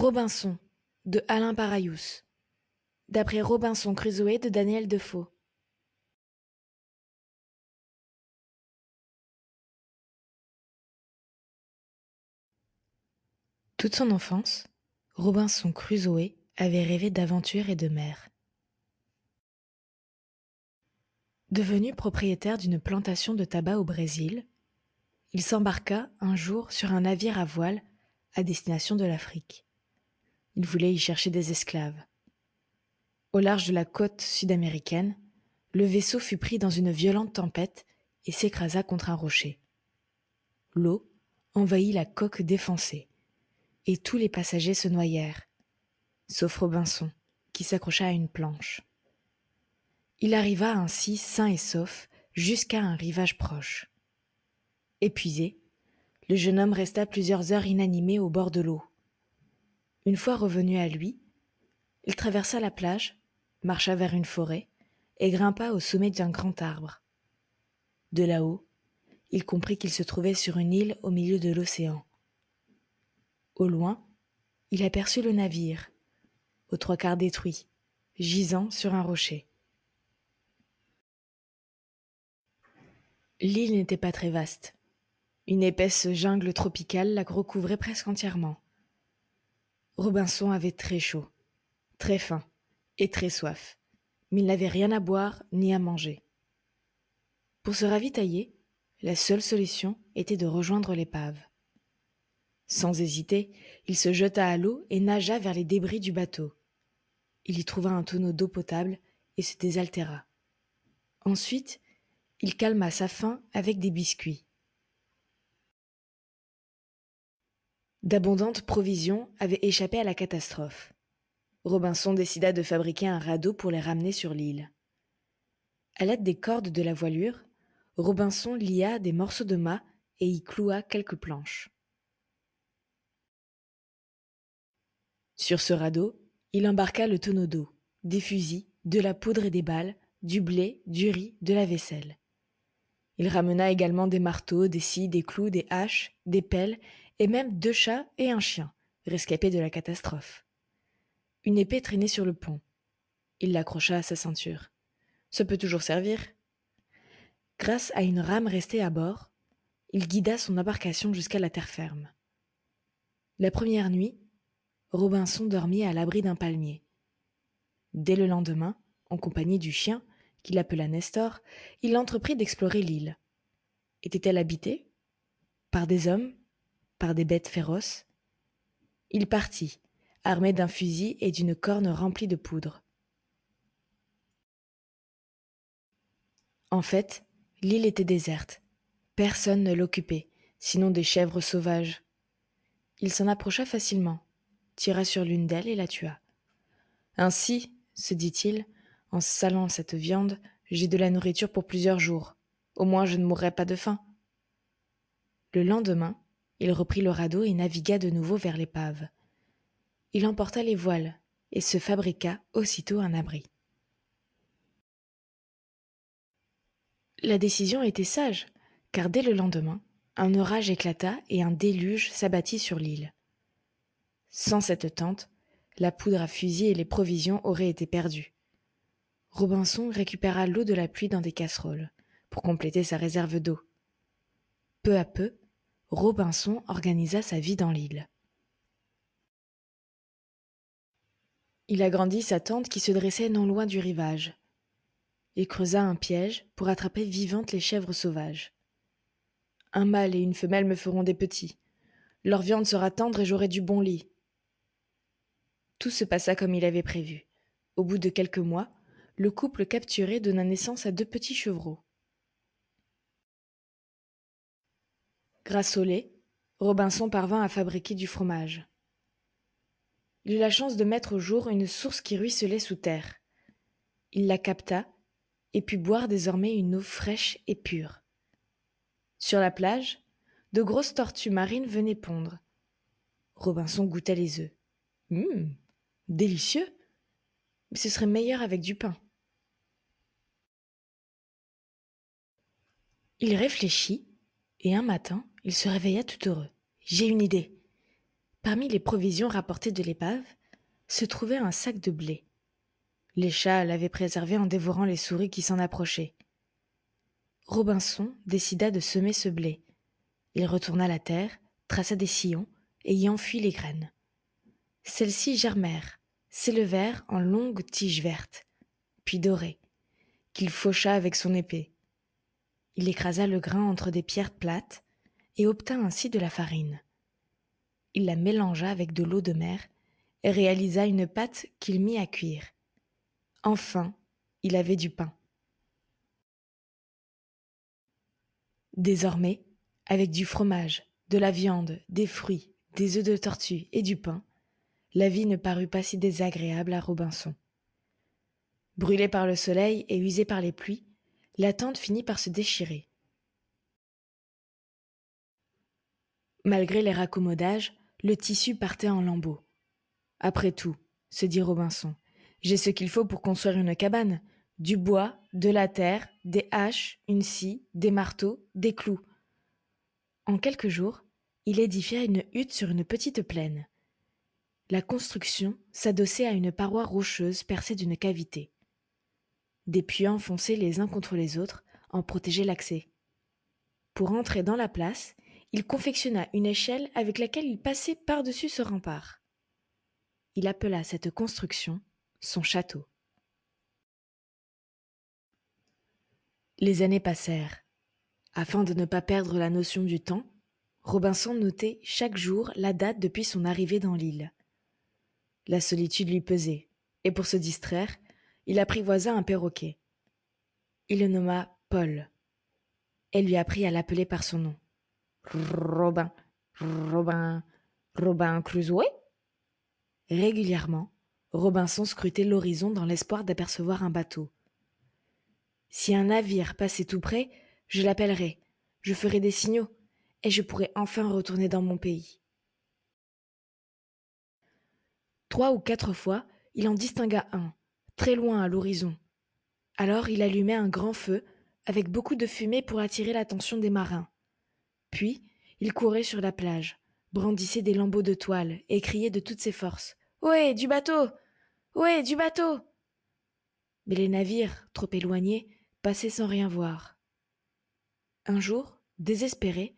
Robinson, de Alain Parayous, d'après Robinson Crusoé de Daniel Defoe. Toute son enfance, Robinson Crusoé avait rêvé d'aventure et de mer. Devenu propriétaire d'une plantation de tabac au Brésil, il s'embarqua un jour sur un navire à voile à destination de l'Afrique. Il voulait y chercher des esclaves. Au large de la côte sud-américaine, le vaisseau fut pris dans une violente tempête et s'écrasa contre un rocher. L'eau envahit la coque défoncée, et tous les passagers se noyèrent, sauf Robinson, qui s'accrocha à une planche. Il arriva ainsi sain et sauf jusqu'à un rivage proche. Épuisé, le jeune homme resta plusieurs heures inanimé au bord de l'eau. Une fois revenu à lui, il traversa la plage, marcha vers une forêt et grimpa au sommet d'un grand arbre. De là-haut, il comprit qu'il se trouvait sur une île au milieu de l'océan. Au loin, il aperçut le navire, aux trois quarts détruit, gisant sur un rocher. L'île n'était pas très vaste. Une épaisse jungle tropicale la recouvrait presque entièrement. Robinson avait très chaud, très faim et très soif, mais il n'avait rien à boire ni à manger. Pour se ravitailler, la seule solution était de rejoindre l'épave. Sans hésiter, il se jeta à l'eau et nagea vers les débris du bateau. Il y trouva un tonneau d'eau potable et se désaltéra. Ensuite, il calma sa faim avec des biscuits. D'abondantes provisions avaient échappé à la catastrophe. Robinson décida de fabriquer un radeau pour les ramener sur l'île. À l'aide des cordes de la voilure, Robinson lia des morceaux de mât et y cloua quelques planches. Sur ce radeau, il embarqua le tonneau d'eau, des fusils, de la poudre et des balles, du blé, du riz, de la vaisselle. Il ramena également des marteaux, des scies, des clous, des haches, des pelles et même 2 chats et un chien, rescapés de la catastrophe. Une épée traînait sur le pont. Il l'accrocha à sa ceinture. Ça peut toujours servir. Grâce à une rame restée à bord, il guida son embarcation jusqu'à la terre ferme. La première nuit, Robinson dormit à l'abri d'un palmier. Dès le lendemain, en compagnie du chien, qu'il appela Nestor, il entreprit d'explorer l'île. Était-elle habitée? Par des hommes? Par des bêtes féroces? Il partit, armé d'un fusil et d'une corne remplie de poudre. En fait, l'île était déserte. Personne ne l'occupait, sinon des chèvres sauvages. Il s'en approcha facilement, tira sur l'une d'elles et la tua. Ainsi, se dit-il, en salant cette viande, j'ai de la nourriture pour plusieurs jours. Au moins je ne mourrai pas de faim. Le lendemain, il reprit le radeau et navigua de nouveau vers l'épave. Il emporta les voiles et se fabriqua aussitôt un abri. La décision était sage, car dès le lendemain, un orage éclata et un déluge s'abattit sur l'île. Sans cette tente, la poudre à fusil et les provisions auraient été perdues. Robinson récupéra l'eau de la pluie dans des casseroles, pour compléter sa réserve d'eau. Peu à peu, Robinson organisa sa vie dans l'île. Il agrandit sa tente qui se dressait non loin du rivage. Il creusa un piège pour attraper vivantes les chèvres sauvages. Un mâle et une femelle me feront des petits. Leur viande sera tendre et j'aurai du bon lit. Tout se passa comme il avait prévu. Au bout de quelques mois, le couple capturé donna naissance à 2 petits chevreaux. Grâce au lait, Robinson parvint à fabriquer du fromage. Il eut la chance de mettre au jour une source qui ruisselait sous terre. Il la capta et put boire désormais une eau fraîche et pure. Sur la plage, de grosses tortues marines venaient pondre. Robinson goûta les œufs. Délicieux! Mais ce serait meilleur avec du pain. Il réfléchit, et un matin, il se réveilla tout heureux. J'ai une idée. Parmi les provisions rapportées de l'épave, se trouvait un sac de blé. Les chats l'avaient préservé en dévorant les souris qui s'en approchaient. Robinson décida de semer ce blé. Il retourna la terre, traça des sillons et y enfuit les graines. Celles-ci germèrent, s'élevèrent en longues tiges vertes, puis dorées, qu'il faucha avec son épée. Il écrasa le grain entre des pierres plates et obtint ainsi de la farine. Il la mélangea avec de l'eau de mer et réalisa une pâte qu'il mit à cuire. Enfin, il avait du pain. Désormais, avec du fromage, de la viande, des fruits, des œufs de tortue et du pain, la vie ne parut pas si désagréable à Robinson. Brûlé par le soleil et usé par les pluies, la tente finit par se déchirer. Malgré les raccommodages, le tissu partait en lambeaux. Après tout, se dit Robinson, j'ai ce qu'il faut pour construire une cabane. Du bois, de la terre, des haches, une scie, des marteaux, des clous. En quelques jours, il édifia une hutte sur une petite plaine. La construction s'adossait à une paroi rocheuse percée d'une cavité. Des puits enfoncés les uns contre les autres en protégeaient l'accès. Pour entrer dans la place, il confectionna une échelle avec laquelle il passait par-dessus ce rempart. Il appela cette construction son château. Les années passèrent. Afin de ne pas perdre la notion du temps, Robinson notait chaque jour la date depuis son arrivée dans l'île. La solitude lui pesait, et pour se distraire, il apprivoisa un perroquet. Il le nomma Paul, et lui apprit à l'appeler par son nom. Robin, Robin, Robin Crusoe. Régulièrement, Robinson scrutait l'horizon dans l'espoir d'apercevoir un bateau. Si un navire passait tout près, je l'appellerais, je ferais des signaux, et je pourrais enfin retourner dans mon pays. 3 ou 4 fois, il en distingua un, très loin à l'horizon. Alors il allumait un grand feu, avec beaucoup de fumée pour attirer l'attention des marins. Puis, il courait sur la plage, brandissait des lambeaux de toile et criait de toutes ses forces. « Ohé, du bateau! Ohé, du bateau !» Mais les navires, trop éloignés, passaient sans rien voir. Un jour, désespéré,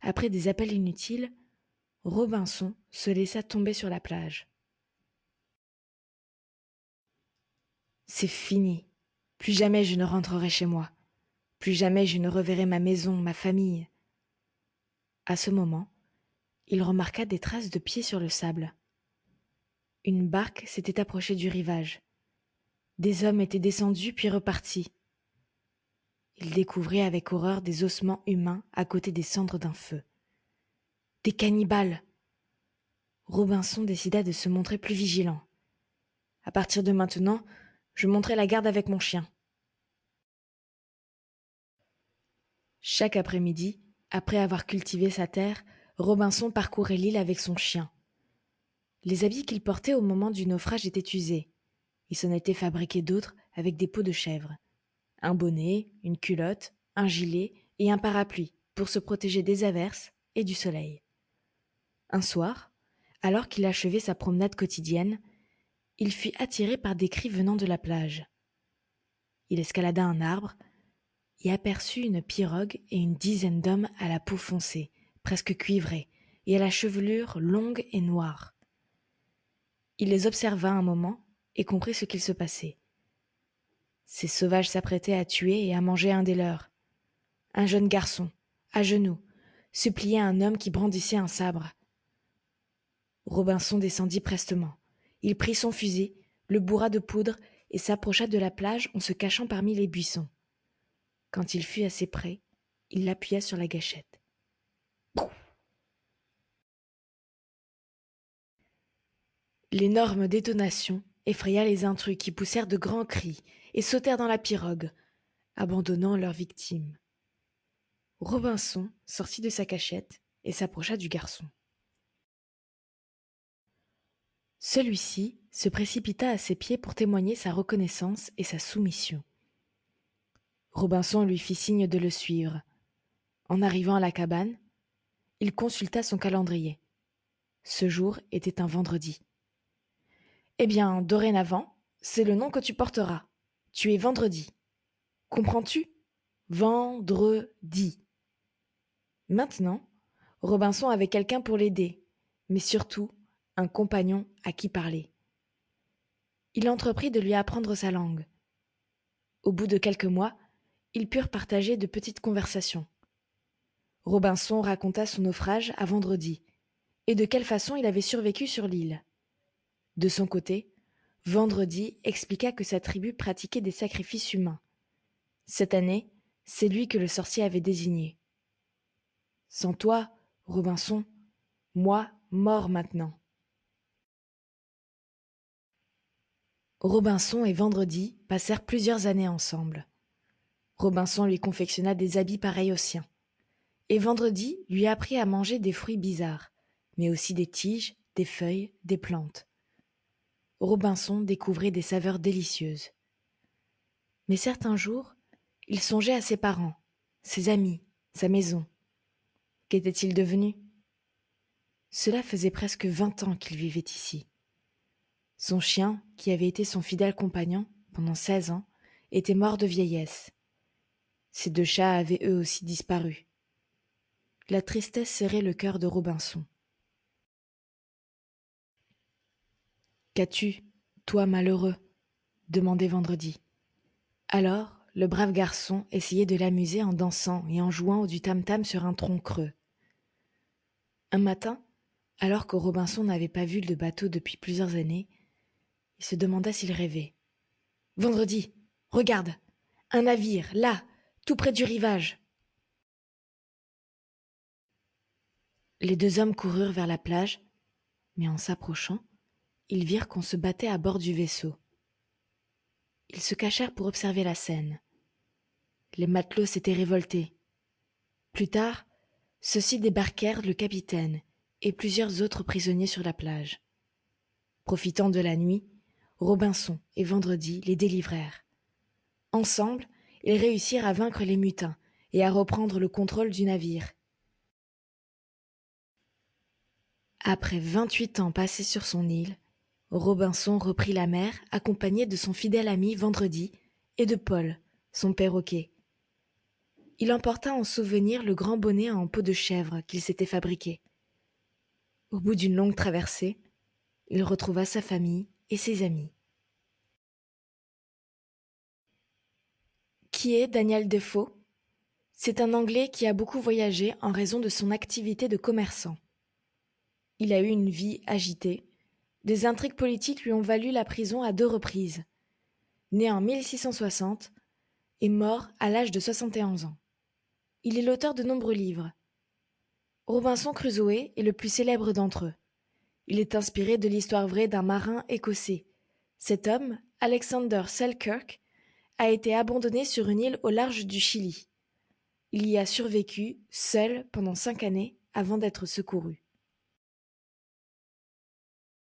après des appels inutiles, Robinson se laissa tomber sur la plage. C'est fini. Plus jamais je ne rentrerai chez moi. Plus jamais je ne reverrai ma maison, ma famille. À ce moment, il remarqua des traces de pieds sur le sable. Une barque s'était approchée du rivage. Des hommes étaient descendus puis repartis. Il découvrit avec horreur des ossements humains à côté des cendres d'un feu. Des cannibales! Robinson décida de se montrer plus vigilant. À partir de maintenant, je monterai la garde avec mon chien. Chaque après-midi, après avoir cultivé sa terre, Robinson parcourait l'île avec son chien. Les habits qu'il portait au moment du naufrage étaient usés. Il s'en était fabriqué d'autres avec des peaux de chèvre. Un bonnet, une culotte, un gilet et un parapluie pour se protéger des averses et du soleil. Un soir, alors qu'il achevait sa promenade quotidienne, il fut attiré par des cris venant de la plage. Il escalada un arbre et aperçut une pirogue et une dizaine d'hommes à la peau foncée, presque cuivrée, et à la chevelure longue et noire. Il les observa un moment et comprit ce qu'il se passait. Ces sauvages s'apprêtaient à tuer et à manger un des leurs. Un jeune garçon, à genoux, suppliait un homme qui brandissait un sabre. Robinson descendit prestement. Il prit son fusil, le bourra de poudre et s'approcha de la plage en se cachant parmi les buissons. Quand il fut assez près, il l'appuya sur la gâchette. L'énorme détonation effraya les intrus qui poussèrent de grands cris et sautèrent dans la pirogue, abandonnant leur victime. Robinson sortit de sa cachette et s'approcha du garçon. Celui-ci se précipita à ses pieds pour témoigner sa reconnaissance et sa soumission. Robinson lui fit signe de le suivre. En arrivant à la cabane, il consulta son calendrier. Ce jour était un vendredi. Eh bien, dorénavant, c'est le nom que tu porteras. Tu es Vendredi. Comprends-tu? Vendredi. Maintenant, Robinson avait quelqu'un pour l'aider, mais surtout un compagnon à qui parler. Il entreprit de lui apprendre sa langue. Au bout de quelques mois, ils purent partager de petites conversations. Robinson raconta son naufrage à Vendredi, et de quelle façon il avait survécu sur l'île. De son côté, Vendredi expliqua que sa tribu pratiquait des sacrifices humains. Cette année, c'est lui que le sorcier avait désigné. Sans toi, Robinson, moi mort maintenant. Robinson et Vendredi passèrent plusieurs années ensemble. Robinson lui confectionna des habits pareils aux siens. Et Vendredi lui apprit à manger des fruits bizarres, mais aussi des tiges, des feuilles, des plantes. Robinson découvrit des saveurs délicieuses. Mais certains jours, il songeait à ses parents, ses amis, sa maison. Qu'était-il devenu? Cela faisait presque 20 ans qu'il vivait ici. Son chien, qui avait été son fidèle compagnon pendant 16 ans, était mort de vieillesse. Ses 2 chats avaient eux aussi disparu. La tristesse serrait le cœur de Robinson. Qu'as-tu, toi malheureux? Demandait Vendredi. Alors, le brave garçon essayait de l'amuser en dansant et en jouant du tam-tam sur un tronc creux. Un matin, alors que Robinson n'avait pas vu de bateau depuis plusieurs années, il se demanda s'il rêvait. Vendredi, regarde, un navire, là, tout près du rivage. Les 2 hommes coururent vers la plage, mais en s'approchant, ils virent qu'on se battait à bord du vaisseau. Ils se cachèrent pour observer la scène. Les matelots s'étaient révoltés. Plus tard, ceux-ci débarquèrent le capitaine et plusieurs autres prisonniers sur la plage. Profitant de la nuit, Robinson et Vendredi les délivrèrent. Ensemble, ils réussirent à vaincre les mutins et à reprendre le contrôle du navire. Après 28 ans passés sur son île, Robinson reprit la mer accompagné de son fidèle ami Vendredi et de Paul, son perroquet. Il emporta en souvenir le grand bonnet en peau de chèvre qu'il s'était fabriqué. Au bout d'une longue traversée, il retrouva sa famille et ses amis. Qui est Daniel Defoe? C'est un Anglais qui a beaucoup voyagé en raison de son activité de commerçant. Il a eu une vie agitée. Des intrigues politiques lui ont valu la prison à 2 reprises. Né en 1660 et mort à l'âge de 71 ans. Il est l'auteur de nombreux livres. Robinson Crusoe est le plus célèbre d'entre eux. Il est inspiré de l'histoire vraie d'un marin écossais. Cet homme, Alexander Selkirk, a été abandonné sur une île au large du Chili. Il y a survécu, seul, pendant 5 années, avant d'être secouru.